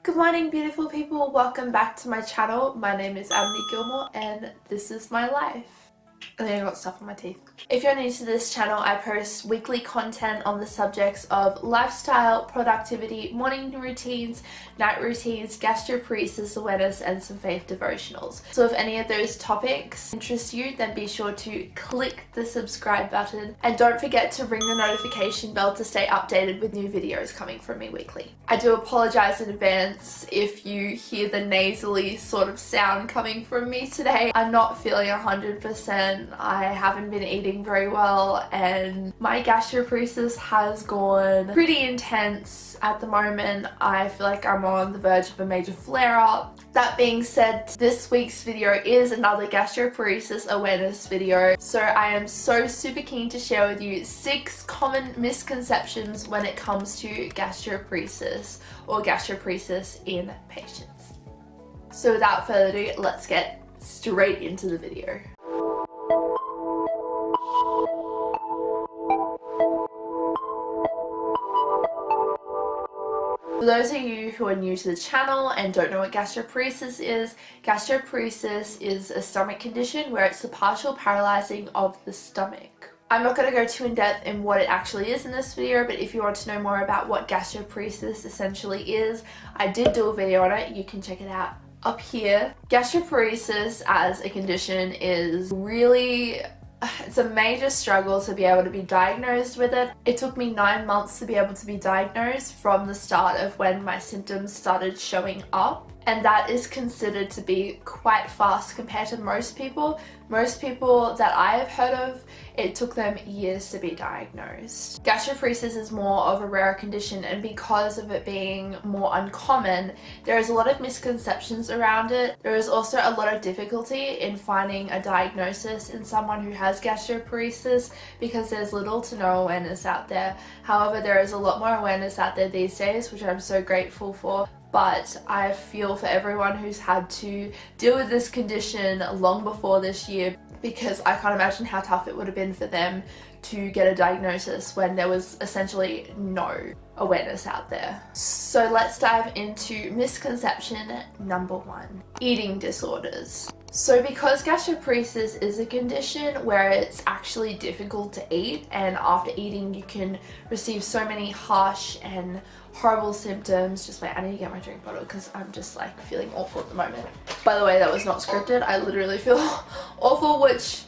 Good morning, beautiful people. Welcome back to my channel. My name is Amity Gilmour and this is my life. And then I got stuff on my teeth. If you're new to this channel, I post weekly content on the subjects of lifestyle, productivity, morning routines, night routines, gastroparesis awareness, and some faith devotionals. So if any of those topics interest you, then be sure to click the subscribe button and don't forget to ring the notification bell to stay updated with new videos coming from me weekly. I do apologize in advance if you hear the nasally sort of sound coming from me today. I'm not feeling 100%. I haven't been eating very well and my gastroparesis has gone pretty intense at the moment. I feel like I'm on the verge of a major flare-up. That being said, this week's video is another gastroparesis awareness video. So I am so super keen to share with you 6 common misconceptions when it comes to gastroparesis or gastroparesis in patients. So without further ado, let's get straight into the video. For those of you who are new to the channel and don't know what gastroparesis is a stomach condition where it's the partial paralyzing of the stomach. I'm not going to go too in depth in what it actually is in this video, but if you want to know more about what gastroparesis essentially is, I did do a video on it. You can check it out up here. Gastroparesis as a condition is really... it's a major struggle to be able to be diagnosed with it. It took me 9 months to be able to be diagnosed from the start of when my symptoms started showing up. And that is considered to be quite fast compared to most people. Most people that I have heard of, it took them years to be diagnosed. Gastroparesis is more of a rare condition, and because of it being more uncommon, there is a lot of misconceptions around it. There is also a lot of difficulty in finding a diagnosis in someone who has gastroparesis because there's little to no awareness out there. However, there is a lot more awareness out there these days, which I'm so grateful for. But I feel for everyone who's had to deal with this condition long before this year, because I can't imagine how tough it would have been for them to get a diagnosis when there was essentially no awareness out there. So let's dive into misconception number 1, eating disorders. So because gastroparesis is a condition where it's actually difficult to eat, and after eating you can receive so many harsh and horrible symptoms. Just wait, I need to get my drink bottle because I'm just like feeling awful at the moment. By the way, that was not scripted. I literally feel awful, which...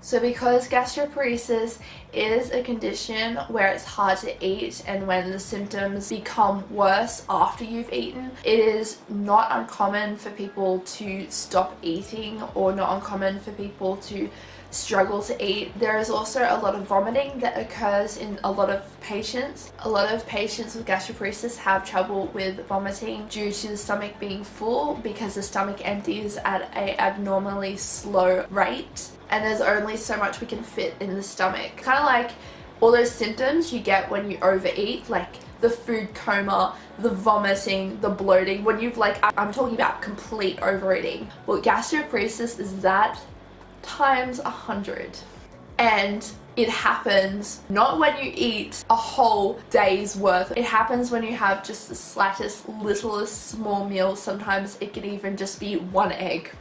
So because gastroparesis is a condition where it's hard to eat, and when the symptoms become worse after you've eaten, it is not uncommon for people to stop eating or not uncommon for people to struggle to eat. There is also a lot of vomiting that occurs in a lot of patients. A lot of patients with gastroparesis have trouble with vomiting due to the stomach being full because the stomach empties at an abnormally slow rate, and there's only so much we can fit in the stomach. Kind of like all those symptoms you get when you overeat, like the food coma, the vomiting, the bloating, when you've I'm talking about complete overeating. Well, gastroparesis is that times 100, and it happens not when you eat a whole day's worth. It happens when you have just the slightest, littlest small meal. Sometimes it can even just be 1 egg.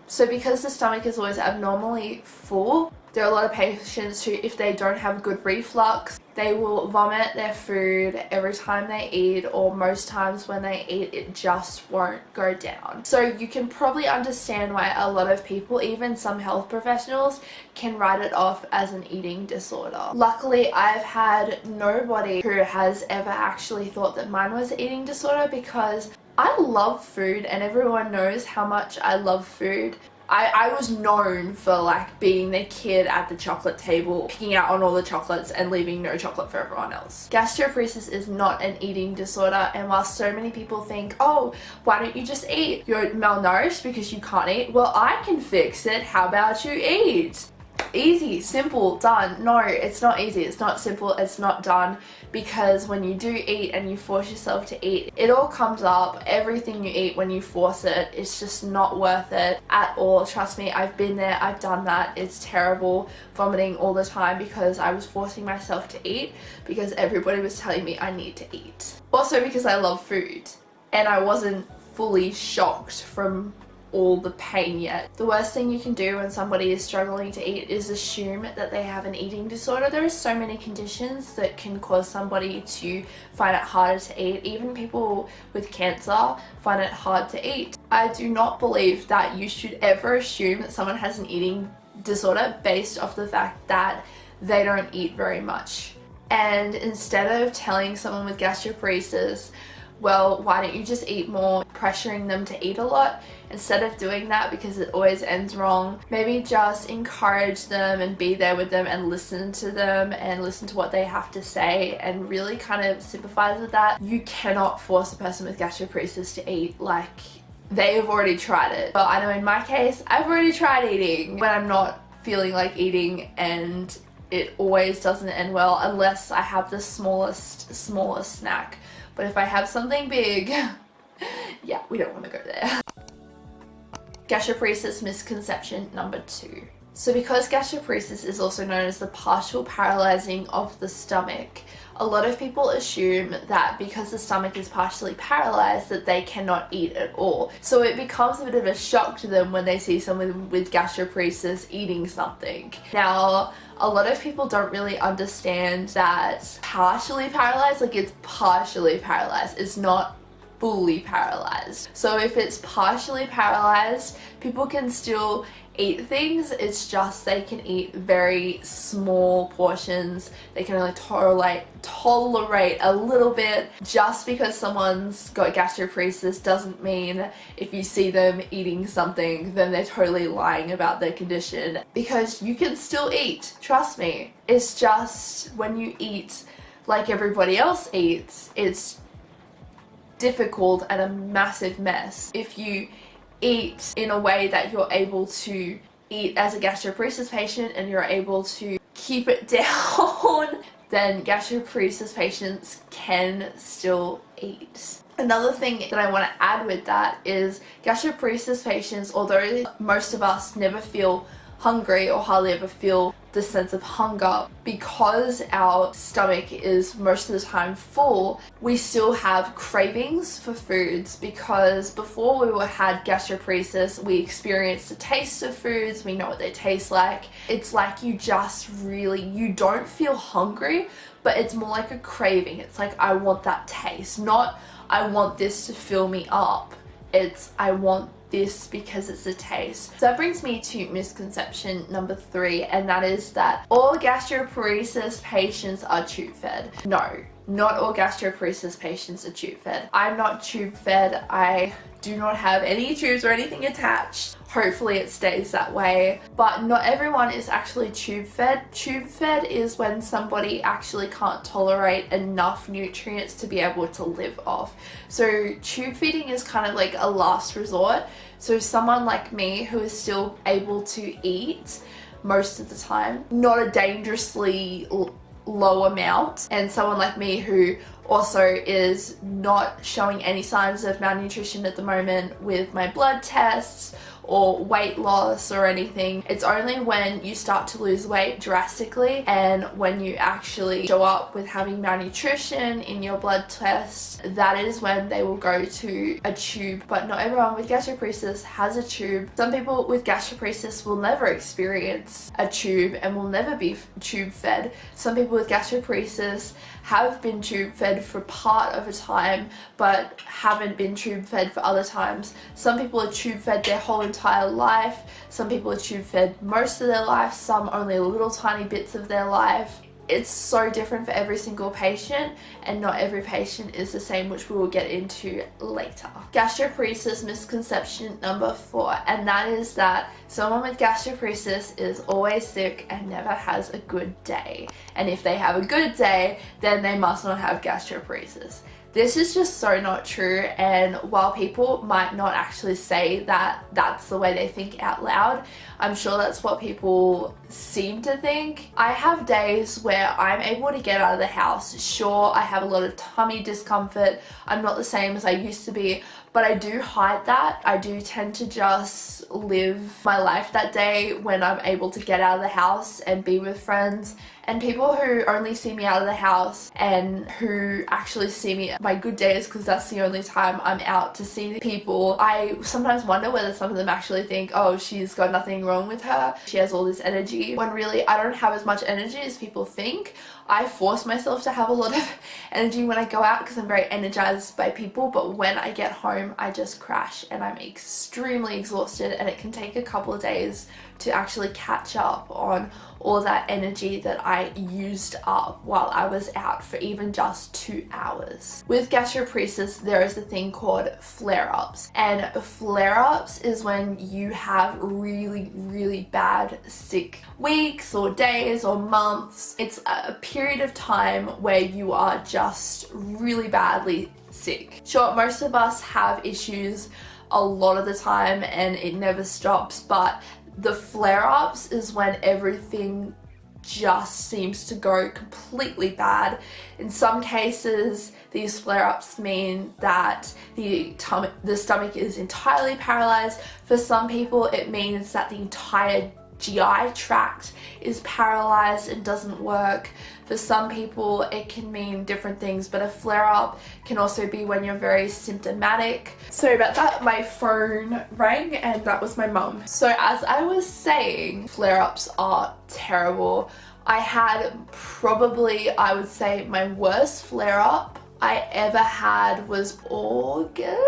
So because the stomach is always abnormally full, there are a lot of patients who, if they don't have good reflux, they will vomit their food every time they eat, or most times when they eat it just won't go down. So you can probably understand why a lot of people, even some health professionals, can write it off as an eating disorder. Luckily, I've had nobody who has ever actually thought that mine was an eating disorder, because I love food and everyone knows how much I love food. I was known for being the kid at the chocolate table, picking out on all the chocolates and leaving no chocolate for everyone else. Gastroparesis is not an eating disorder, and while so many people think, oh, why don't you just eat? You're malnourished because you can't eat. Well, I can fix it. How about you eat? easy, simple, done. No, it's not easy, it's not simple, it's not done, because when you do eat and you force yourself to eat, it all comes up. Everything you eat, when you force it, it's just not worth it at all. Trust me, I've been there, I've done that. It's terrible, vomiting all the time because I was forcing myself to eat because everybody was telling me I need to eat. Also because I love food and I wasn't fully shocked from all the pain yet. The worst thing you can do when somebody is struggling to eat is assume that they have an eating disorder. There are so many conditions that can cause somebody to find it harder to eat. Even people with cancer find it hard to eat. I do not believe that you should ever assume that someone has an eating disorder based off the fact that they don't eat very much. And instead of telling someone with gastroparesis, well, why don't you just eat more, pressuring them to eat a lot, instead of doing that because it always ends wrong, maybe just encourage them and be there with them and listen to them and listen to what they have to say and really kind of sympathize with that. You cannot force a person with gastroparesis to eat. Like, they have already tried it. But I know in my case, I've already tried eating when I'm not feeling like eating, and it always doesn't end well unless I have the smallest snack. But if I have something big, yeah, we don't want to go there. Gastroparesis misconception number 2. So because gastroparesis is also known as the partial paralyzing of the stomach, a lot of people assume that because the stomach is partially paralyzed that they cannot eat at all. So it becomes a bit of a shock to them when they see someone with gastroparesis eating something. Now, a lot of people don't really understand that partially paralyzed, like it's partially paralyzed, it's not fully paralyzed. So if it's partially paralyzed, people can still eat things. It's just they can eat very small portions. They can only tolerate a little bit. Just because someone's got gastroparesis doesn't mean if you see them eating something then they're totally lying about their condition, because you can still eat, trust me. It's just when you eat like everybody else eats, it's difficult and a massive mess. If you eat in a way that you're able to eat as a gastroparesis patient and you're able to keep it down, then gastroparesis patients can still eat. Another thing that I want to add with that is gastroparesis patients, although most of us never feel hungry or hardly ever feel the sense of hunger, because our stomach is most of the time full, we still have cravings for foods, because before we had gastroparesis we experienced the taste of foods, we know what they taste like. It's like you don't feel hungry, but it's more like a craving. It's like, I want that taste, not I want this to fill me up. It's I want this because it's a taste. So that brings me to misconception number 3, and that is that all gastroparesis patients are tube fed. No, not all gastroparesis patients are tube fed. I'm not tube fed. I do not have any tubes or anything attached. Hopefully it stays that way. But not everyone is actually tube fed. Tube fed is when somebody actually can't tolerate enough nutrients to be able to live off. So tube feeding is kind of like a last resort. So someone like me who is still able to eat most of the time, not a dangerously low amount, and someone like me who also is not showing any signs of malnutrition at the moment with my blood tests or weight loss or anything. It's only when you start to lose weight drastically and when you actually show up with having malnutrition in your blood tests, that is when they will go to a tube. But not everyone with gastroparesis has a tube. Some people with gastroparesis will never experience a tube and will never be tube fed. Some people with gastroparesis have been tube fed for part of a time but haven't been tube fed for other times. Some people are tube fed their whole entire life. Some people are tube fed most of their life, some only little tiny bits of their life. It's so different for every single patient, and not every patient is the same, which we will get into later. Gastroparesis misconception number 4, and that is that someone with gastroparesis is always sick and never has a good day. And if they have a good day, then they must not have gastroparesis. This is just so not true, and while people might not actually say that that's the way they think out loud, I'm sure that's what people seem to think. I have days where I'm able to get out of the house. Sure, I have a lot of tummy discomfort. I'm not the same as I used to be, but I do hide that. I do tend to just live my life that day when I'm able to get out of the house and be with friends. And people who only see me out of the house and who actually see me at my good days, because that's the only time I'm out to see people, I sometimes wonder whether some of them actually think, oh, she's got nothing wrong with her, she has all this energy, when really I don't have as much energy as people think. I force myself to have a lot of energy when I go out because I'm very energized by people, but when I get home I just crash and I'm extremely exhausted, and it can take a couple of days to actually catch up on all that energy that I used up while I was out for even just 2 hours. With gastroparesis, there is a thing called flare-ups, and flare-ups is when you have really bad sick weeks or days or months. It's a period of time where you are just really badly sick. Sure, most of us have issues a lot of the time and it never stops, but the flare-ups is when everything just seems to go completely bad. In some cases, these flare-ups mean that the stomach is entirely paralyzed. For some people, it means that the entire GI tract is paralyzed and doesn't work. For some people it can mean different things, but a flare-up can also be when you're very symptomatic. Sorry about that, my phone rang and that was my mum. So as I was saying, flare-ups are terrible. I had probably, I would say, my worst flare-up I ever had was August,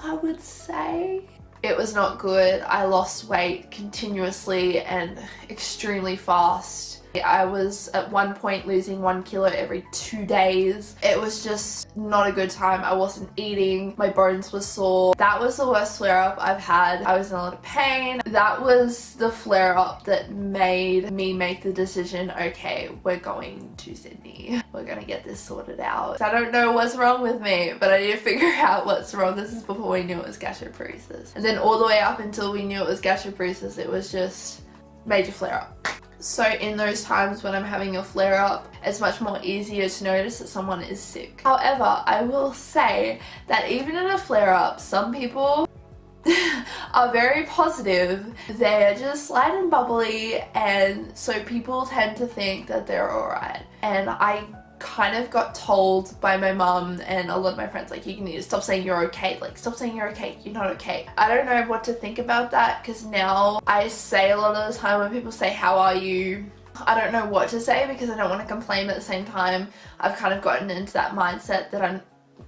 I would say. It was not good. I lost weight continuously and extremely fast. I was at one point losing 1 kilo every 2 days. It was just not a good time. I wasn't eating. My bones were sore. That was the worst flare-up I've had. I was in a lot of pain. That was the flare-up that made me make the decision, okay, we're going to Sydney. We're gonna get this sorted out. I don't know what's wrong with me, but I need to figure out what's wrong. This is before we knew it was gastroparesis. And then all the way up until we knew it was gastroparesis, it was just major flare-up. So in those times when I'm having a flare-up, it's much more easier to notice that someone is sick. However, I will say that even in a flare-up, some people are very positive. They're just light and bubbly, and so people tend to think that they're alright. And I kind of got told by my mum and a lot of my friends, like, you need to stop saying you're okay, like, stop saying you're okay, you're not okay. I don't know what to think about that, because now I say a lot of the time when people say how are you, I don't know what to say because I don't want to complain, but at the same time I've kind of gotten into that mindset that I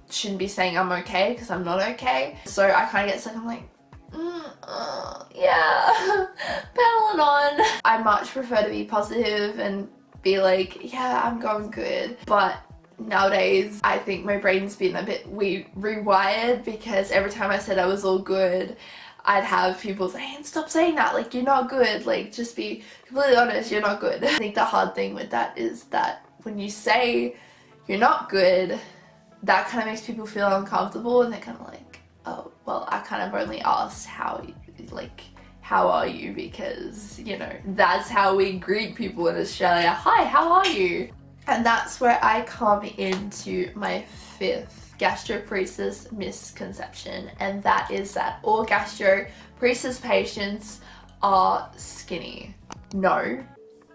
shouldn't be saying I'm okay because I'm not okay. So I kind of get stuck, I'm like, yeah, battling on. I much prefer to be positive and be like, yeah, I'm going good. But nowadays I think my brain's been a bit rewired, because every time I said I was all good, I'd have people saying, stop saying that, like, you're not good, like, just be completely honest, you're not good. I think the hard thing with that is that when you say you're not good, that kind of makes people feel uncomfortable, and they're kind of like, oh, well, I kind of only asked how are you, because, you know, that's how we greet people in Australia. Hi, how are you? And that's where I come into my 5th gastroparesis misconception, and that is that all gastroparesis patients are skinny. No,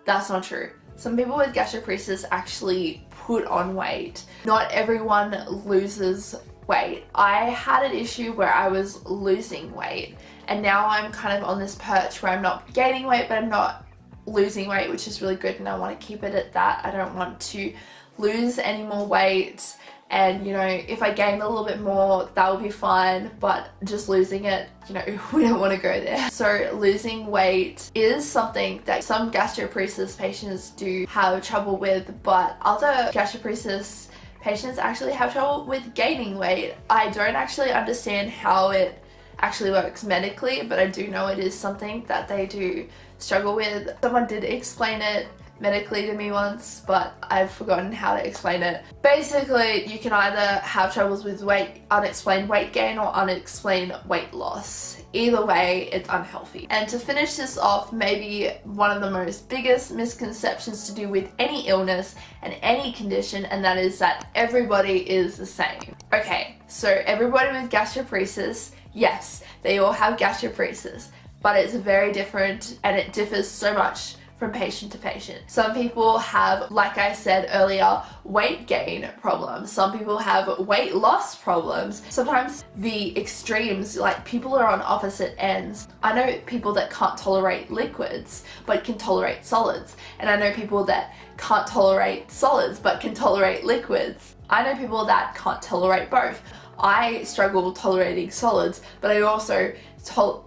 that's not true. Some people with gastroparesis actually put on weight. Not everyone loses weight. I had an issue where I was losing weight, and now I'm kind of on this perch where I'm not gaining weight, but I'm not losing weight, which is really good, and I want to keep it at that. I don't want to lose any more weight, and, you know, if I gain a little bit more, that will be fine, but just losing it, you know, we don't want to go there. So losing weight is something that some gastroparesis patients do have trouble with, but other gastroparesis patients actually have trouble with gaining weight. I don't actually understand how it actually works medically, but I do know it is something that they do struggle with. Someone did explain it medically to me once, but I've forgotten how to explain it. Basically, you can either have troubles with unexplained weight gain or unexplained weight loss. Either way, it's unhealthy. And to finish this off, maybe one of the most biggest misconceptions to do with any illness and any condition, and that is that everybody is the same. Okay, so everybody with gastroparesis, yes, they all have gastroparesis, but it's very different and it differs so much from patient to patient. Some people have, like I said earlier, weight gain problems. Some people have weight loss problems. Sometimes the extremes, like people are on opposite ends. I know people that can't tolerate liquids but can tolerate solids. And I know people that can't tolerate solids but can tolerate liquids. I know people that can't tolerate both. I struggle tolerating solids, but I also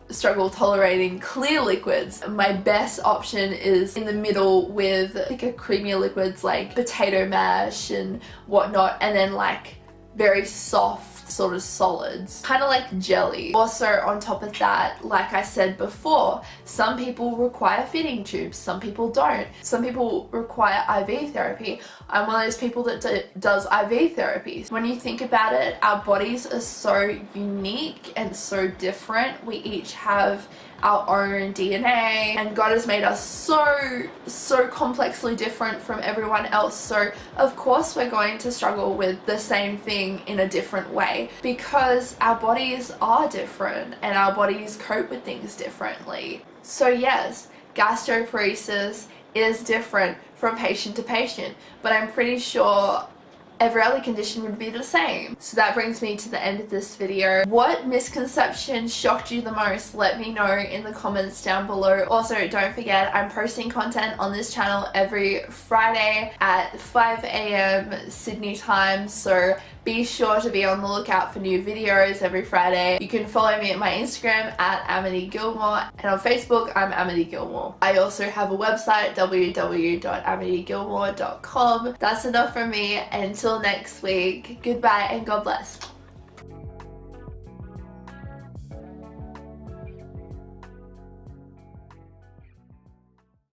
struggle tolerating clear liquids. My best option is in the middle with thicker, creamier liquids like potato mash and whatnot, and then like very soft sort of solids, kind of like jelly. Also on top of that, like I said before, some people require feeding tubes, some people don't. Some people require IV therapy. I'm one of those people that does IV therapy. When you think about it, our bodies are so unique and so different. We each have our own DNA, and God has made us so complexly different from everyone else. So of course we're going to struggle with the same thing in a different way, because our bodies are different and our bodies cope with things differently. So yes, gastroparesis is different from patient to patient, but I'm pretty sure every other condition would be the same. So that brings me to the end of this video. What misconception shocked you the most? Let me know in the comments down below. Also, don't forget, I'm posting content on this channel every Friday at 5 a.m. Sydney time, so be sure to be on the lookout for new videos every Friday. You can follow me at my Instagram at Amity Gilmour, and on Facebook I'm Amity Gilmour. I also have a website, www.amitygilmour.com. That's enough from me. Until next week, goodbye and God bless.